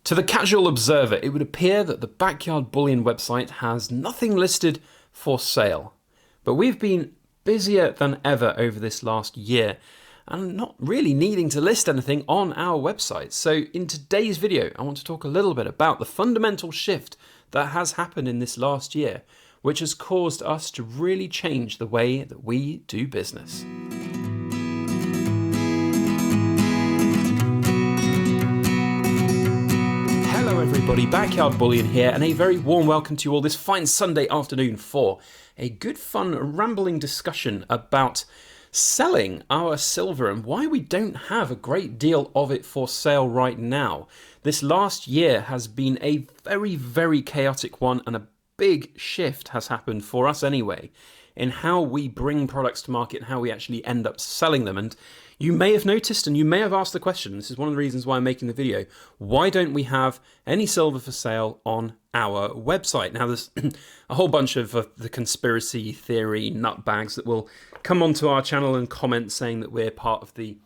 To the casual observer, it would appear that the Backyard Bullion website has nothing listed for sale. But we've been busier than ever over this last year and not really needing to list anything on our website. So in today's video, I want to talk a little bit about the fundamental shift that has happened in this last year, which has caused us to really change the way that we do business. Hello everybody, Backyard Bullion here, and a very warm welcome to you all this fine Sunday afternoon for a good fun rambling discussion about selling our silver and why we don't have a great deal of it for sale right now. This last year has been a very chaotic one, and a big shift has happened for us anyway in how we bring products to market and how we actually end up selling them. And you may have noticed, and you may have asked the question, this is one of the reasons why I'm making the video, why don't we have any silver for sale on our website? Now there's a whole bunch of the conspiracy theory nutbags that will come onto our channel and comment saying that we're part of the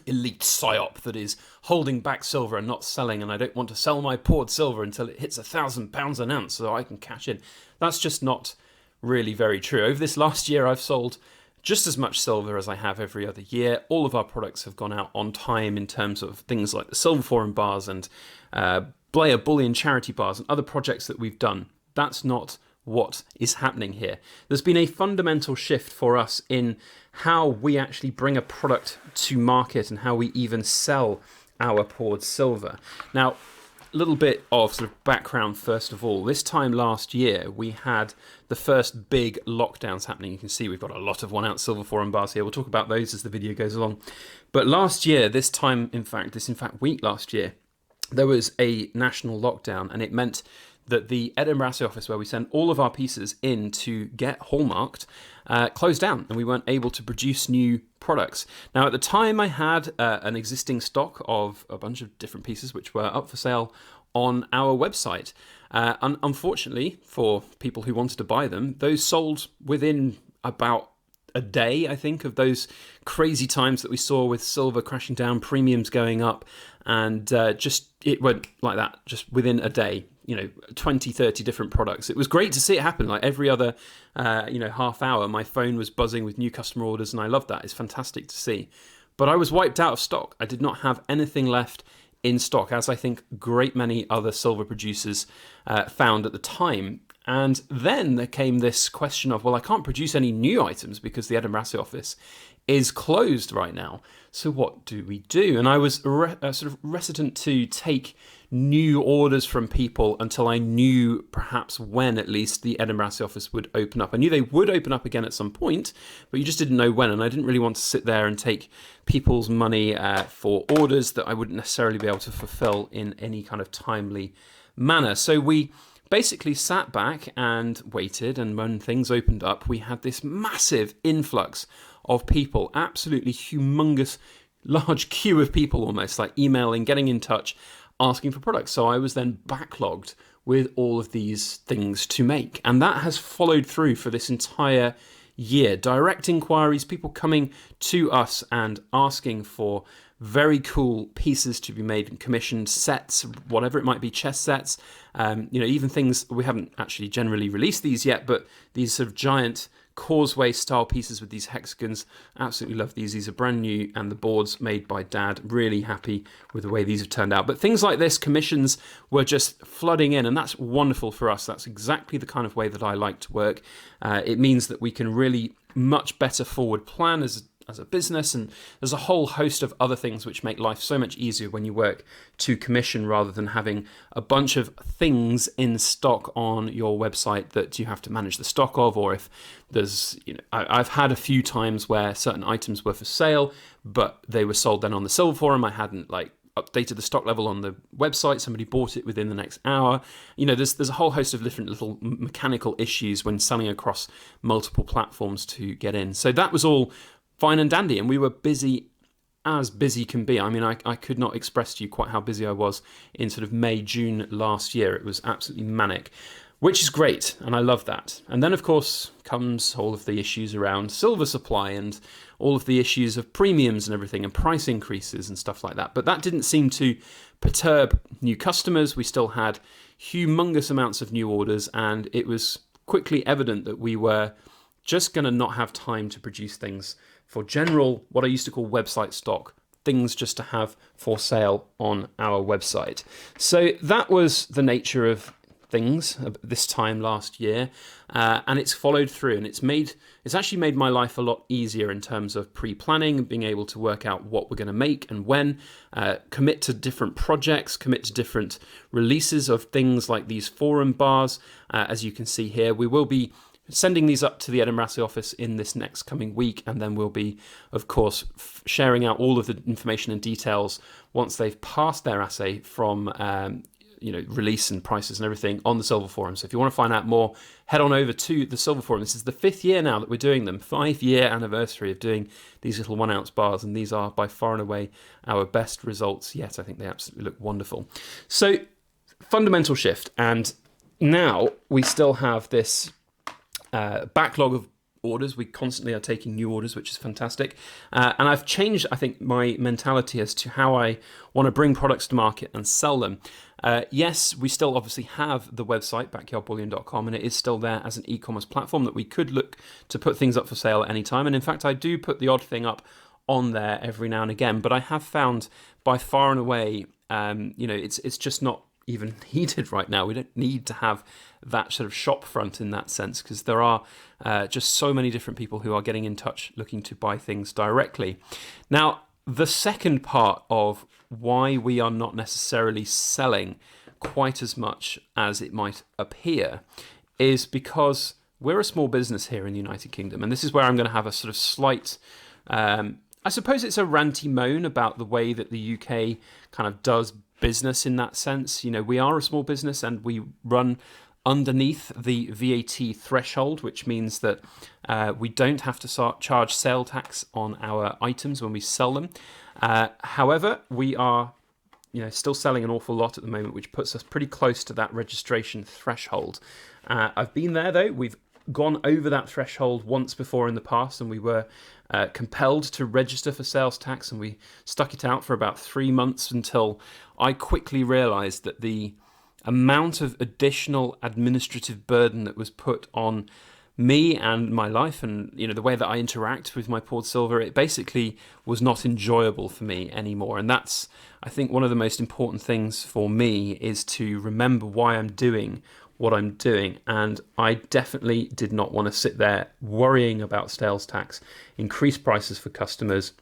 elite psyop that is holding back silver and not selling, and I don't want to sell my poured silver until it hits £1,000 an ounce so I can cash in. That's just not really very true. Over this last year I've sold just as much silver as I have every other year. All of our products have gone out on time in terms of things like the Silver Forum bars and Blair Bullion charity bars and other projects that we've done. That's not what is happening here. There's been a fundamental shift for us in how we actually bring a product to market and how we even sell our poured silver. Now, a little bit of sort of background first of all. This time last year we had the first big lockdowns happening. You can see we've got a lot of 1 ounce Silver Forum bars here. We'll talk about those as the video goes along. But last year, this week last year, there was a national lockdown, and it meant that the Edinburgh office where we send all of our pieces in to get hallmarked closed down, and we weren't able to produce new products. Now at the time I had an existing stock of a bunch of different pieces which were up for sale on our website. Unfortunately for people who wanted to buy them, those sold within about a day, I think, of those crazy times that we saw with silver crashing down, premiums going up, and just it went like that, just within a day. 20, 30 different products. It was great to see it happen. Like every other, half hour, my phone was buzzing with new customer orders, and I love that. It's fantastic to see. But I was wiped out of stock. I did not have anything left in stock, as I think great many other silver producers found at the time. And then there came this question of, well, I can't produce any new items because the Edinburgh office is closed right now. So what do we do? And I was sort of reticent to take new orders from people until I knew perhaps when at least the Edinburgh office would open up. I knew they would open up again at some point, but you just didn't know when, and I didn't really want to sit there and take people's money for orders that I wouldn't necessarily be able to fulfill in any kind of timely manner. So we basically sat back and waited, and when things opened up, we had this massive influx of people, absolutely humongous, large queue of people almost, like emailing, getting in touch, asking for products. So I was then backlogged with all of these things to make, and that has followed through for this entire year. Direct inquiries, people coming to us and asking for very cool pieces to be made and commissioned, sets, whatever it might be, chess sets, even things, we haven't actually generally released these yet, but these sort of giant causeway style pieces with these hexagons. Absolutely love these. These are brand new, and the boards made by Dad. Really happy with the way these have turned out. But things like this, commissions were just flooding in, and that's wonderful for us. That's exactly the kind of way that I like to work. It means that we can really much better forward plan as a business, and there's a whole host of other things which make life so much easier when you work to commission rather than having a bunch of things in stock on your website that you have to manage the stock of. Or if there's, I've had a few times where certain items were for sale, but they were sold then on the Silver Forum. I hadn't updated the stock level on the website. Somebody bought it within the next hour. There's a whole host of different little mechanical issues when selling across multiple platforms to get in. So that was all fine and dandy, and we were busy as busy can be. I mean, I could not express to you quite how busy I was in sort of May, June last year. It was absolutely manic. which is great, and I love that. And then, of course, comes all of the issues around silver supply and all of the issues of premiums and everything and price increases and stuff like that. But that didn't seem to perturb new customers. We still had humongous amounts of new orders, and it was quickly evident that we were just going to not have time to produce things for general, what I used to call website stock, things just to have for sale on our website. So that was the nature of things this time last year, and it's followed through, and it's actually made my life a lot easier in terms of pre-planning and being able to work out what we're going to make and when, commit to different projects, commit to different releases of things like these forum bars. As you can see here, we will be sending these up to the Edinburgh Assay office in this next coming week, and then we'll be, of course, sharing out all of the information and details once they've passed their assay from release and prices and everything on the Silver Forum. So if you want to find out more, head on over to the Silver Forum. This is the 5th year now that we're doing them, 5-year anniversary of doing these little 1 ounce bars, and these are by far and away our best results yet. I think they absolutely look wonderful. So fundamental shift, and now we still have this backlog of orders. We constantly are taking new orders, which is fantastic. And I've changed, I think, my mentality as to how I want to bring products to market and sell them. Yes, we still obviously have the website, backyardbullion.com, and it is still there as an e-commerce platform that we could look to put things up for sale at any time. And in fact, I do put the odd thing up on there every now and again. But I have found by far and away, it's just not even needed right now. We don't need to have that sort of shop front in that sense, because there are just so many different people who are getting in touch looking to buy things directly. Now, the second part of why we are not necessarily selling quite as much as it might appear is because we're a small business here in the United Kingdom, and this is where I'm going to have a sort of slight I suppose it's a ranty moan about the way that the UK kind of does business in that sense. You know, we are a small business and we run underneath the VAT threshold, which means that we don't have to charge sale tax on our items when we sell them. However, we are still selling an awful lot at the moment, which puts us pretty close to that registration threshold. I've been there though. We've gone over that threshold once before in the past, and we were compelled to register for sales tax, and we stuck it out for about 3 months until I quickly realized that the amount of additional administrative burden that was put on me and my life, and the way that I interact with my poured silver, it basically was not enjoyable for me anymore. And that's, I think, one of the most important things for me, is to remember why I'm doing what I'm doing. And I definitely did not want to sit there worrying about sales tax, increased prices for customers,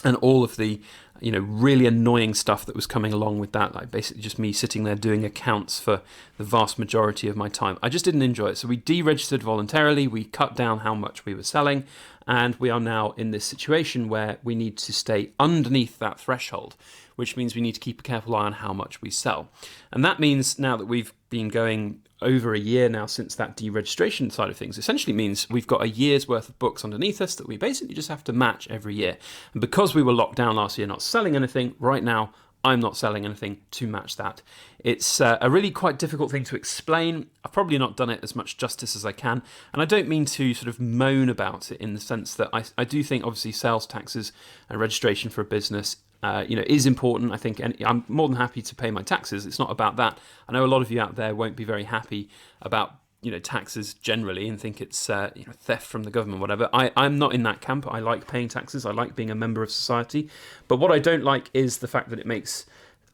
and all of the really annoying stuff that was coming along with that, like basically just me sitting there doing accounts for the vast majority of my time. I just didn't enjoy it. So we deregistered voluntarily, we cut down how much we were selling, and we are now in this situation where we need to stay underneath that threshold, which means we need to keep a careful eye on how much we sell. And that means now that we've been going over a year now since that deregistration side of things, essentially means we've got a year's worth of books underneath us that we basically just have to match every year. And because we were locked down last year not selling anything, right now I'm not selling anything to match that. It's a really quite difficult thing to explain. I've probably not done it as much justice as I can, and I don't mean to sort of moan about it in the sense that I do think obviously sales taxes and registration for a business is important. I think, and I'm more than happy to pay my taxes. It's not about that. I know a lot of you out there won't be very happy about taxes generally and think it's theft from the government, whatever. I'm not in that camp. I like paying taxes. I like being a member of society. But what I don't like is the fact that it makes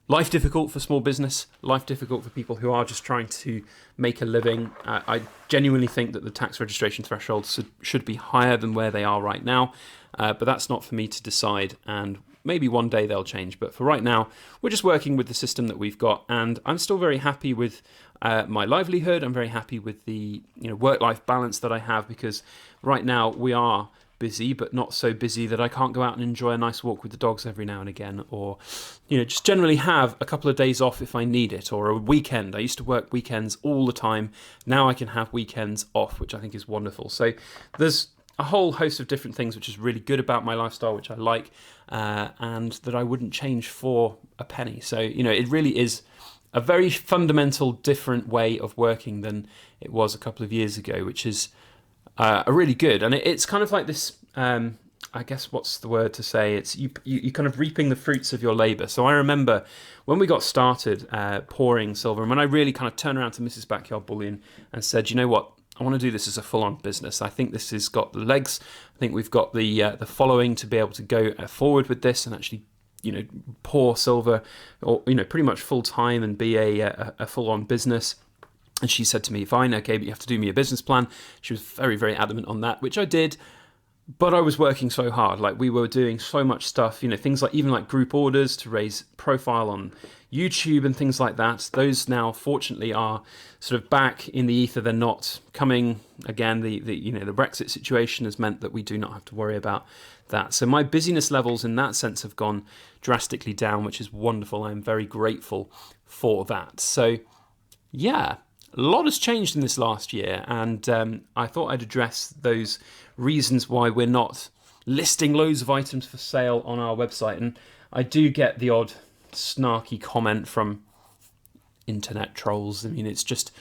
life difficult for small business, life difficult for people who are just trying to make a living. I genuinely think that the tax registration thresholds should be higher than where they are right now. But that's not for me to decide, and maybe one day they'll change. But for right now, we're just working with the system that we've got, and I'm still very happy with my livelihood. I'm very happy with the work-life balance that I have, because right now we are busy, but not so busy that I can't go out and enjoy a nice walk with the dogs every now and again, or just generally have a couple of days off if I need it, or a weekend. I used to work weekends all the time. Now I can have weekends off, which I think is wonderful. So there's a whole host of different things which is really good about my lifestyle, which I like, and that I wouldn't change for a penny. So it really is a very fundamental different way of working than it was a couple of years ago, which is really good. And it's kind of like this, I guess what's the word to say? It's you kind of reaping the fruits of your labor. So I remember when we got started pouring silver, and when I really kind of turned around to Mrs. Backyard Bullion and said, you know what, I want to do this as a full-on business. I think this has got the legs. I think we've got the following to be able to go forward with this and actually, pour silver, or pretty much full time and be a full-on business. And she said to me, fine, okay, but you have to do me a business plan. She was very, very adamant on that, which I did. But I was working so hard. Like, we were doing so much stuff, things like even like group orders to raise profile on YouTube and things like that. Those now, fortunately, are sort of back in the ether. They're not coming again. The Brexit situation has meant that we do not have to worry about that. So my busyness levels in that sense have gone drastically down, which is wonderful. I'm very grateful for that. So yeah, a lot has changed in this last year, and I thought I'd address those reasons why we're not listing loads of items for sale on our website. And I do get the odd snarky comment from internet trolls. I mean, it's just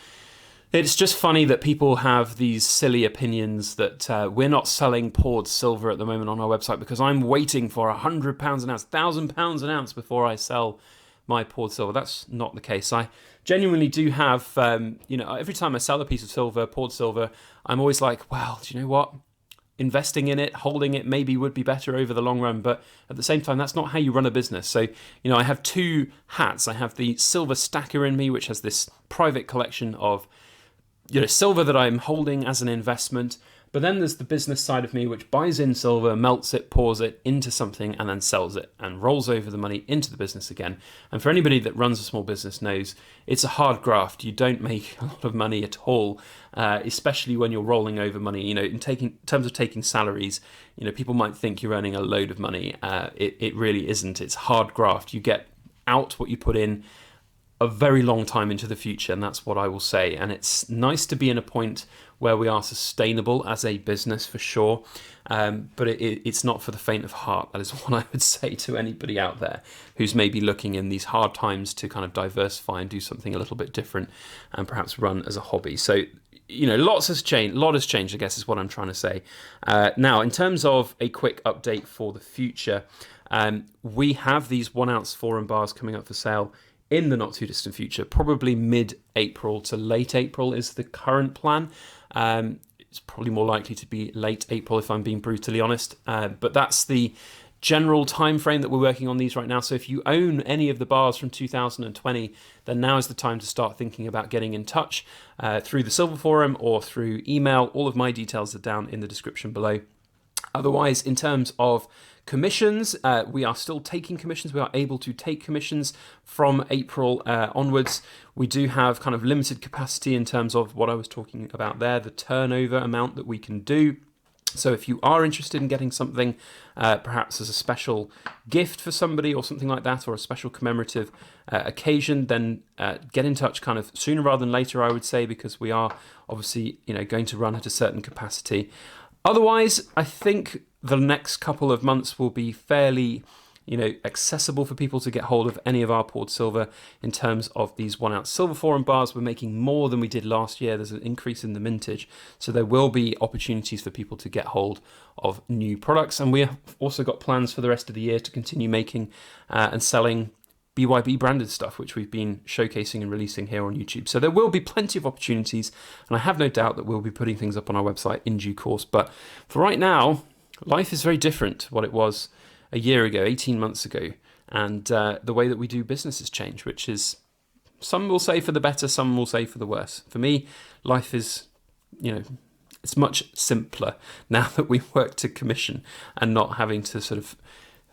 funny that people have these silly opinions that we're not selling poured silver at the moment on our website because I'm waiting for £100 an ounce, £1,000 an ounce before I sell my poured silver. That's not the case. I genuinely do have, every time I sell a piece of silver, poured silver, I'm always like, well, do you know what? Investing in it, holding it maybe would be better over the long run, but at the same time, that's not how you run a business. So, I have two hats. I have the silver stacker in me, which has this private collection of, silver that I'm holding as an investment. But then there's the business side of me, which buys in silver, melts it, pours it into something, and then sells it and rolls over the money into the business again. And for anybody that runs a small business knows it's a hard graft. You don't make a lot of money at all, especially when you're rolling over money. In terms of taking salaries, people might think you're earning a load of money. It really isn't. It's hard graft. You get out what you put in a very long time into the future, and that's what I will say. And it's nice to be in a point where we are sustainable as a business for sure, but it's not for the faint of heart. That is what I would say to anybody out there who's maybe looking in these hard times to kind of diversify and do something a little bit different and perhaps run as a hobby. So a lot has changed, I guess is what I'm trying to say. Now, in terms of a quick update for the future, we have these 1 ounce foreign bars coming up for sale in the not too distant future. Probably mid-April to late April is the current plan. It's probably more likely to be late April if I'm being brutally honest, but that's the general time frame that we're working on these right now. So if you own any of the bars from 2020, then now is the time to start thinking about getting in touch through the Silver Forum or through email. All of my details are down in the description below. Otherwise, in terms of commissions, we are still taking commissions. We are able to take commissions from April onwards. We do have kind of limited capacity in terms of what I was talking about there, the turnover amount that we can do. So if you are interested in getting something, perhaps as a special gift for somebody or something like that, or a special commemorative occasion, then get in touch kind of sooner rather than later, I would say, because we are obviously going to run at a certain capacity. Otherwise, I think the next couple of months will be fairly, accessible for people to get hold of any of our poured silver in terms of these 1 ounce Silver Forum bars. We're making more than we did last year. There's an increase in the mintage. So there will be opportunities for people to get hold of new products. And we have also got plans for the rest of the year to continue making and selling BYB branded stuff, which we've been showcasing and releasing here on YouTube. So there will be plenty of opportunities, and I have no doubt that we'll be putting things up on our website in due course. But for right now, life is very different to what it was a year ago, 18 months ago, and the way that we do business has changed, which is, some will say for the better, some will say for the worse. For me, life is, it's much simpler now that we work to commission and not having to sort of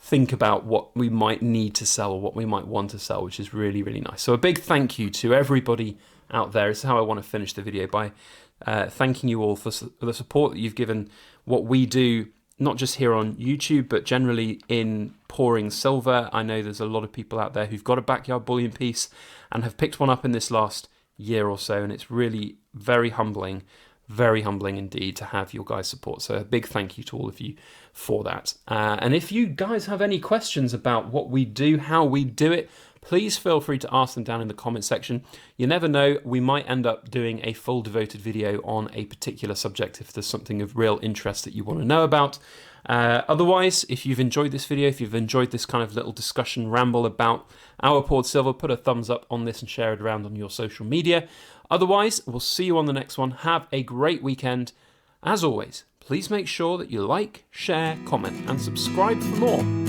think about what we might need to sell or what we might want to sell, which is really, really nice. So a big thank you to everybody out there. It's how I want to finish the video, by thanking you all for the support that you've given what we do, not just here on YouTube, but generally in pouring silver. I know there's a lot of people out there who've got a backyard bullion piece and have picked one up in this last year or so, and it's really very humbling indeed to have your guys' support. So a big thank you to all of you for that. And if you guys have any questions about what we do, how we do it, please feel free to ask them down in the comment section. You never know, we might end up doing a full devoted video on a particular subject if there's something of real interest that you want to know about. Otherwise, if you've enjoyed this video, if you've enjoyed this kind of little discussion ramble about our poured silver, put a thumbs up on this and share it around on your social media. Otherwise, we'll see you on the next one. Have a great weekend. As always, please make sure that you like, share, comment, and subscribe for more.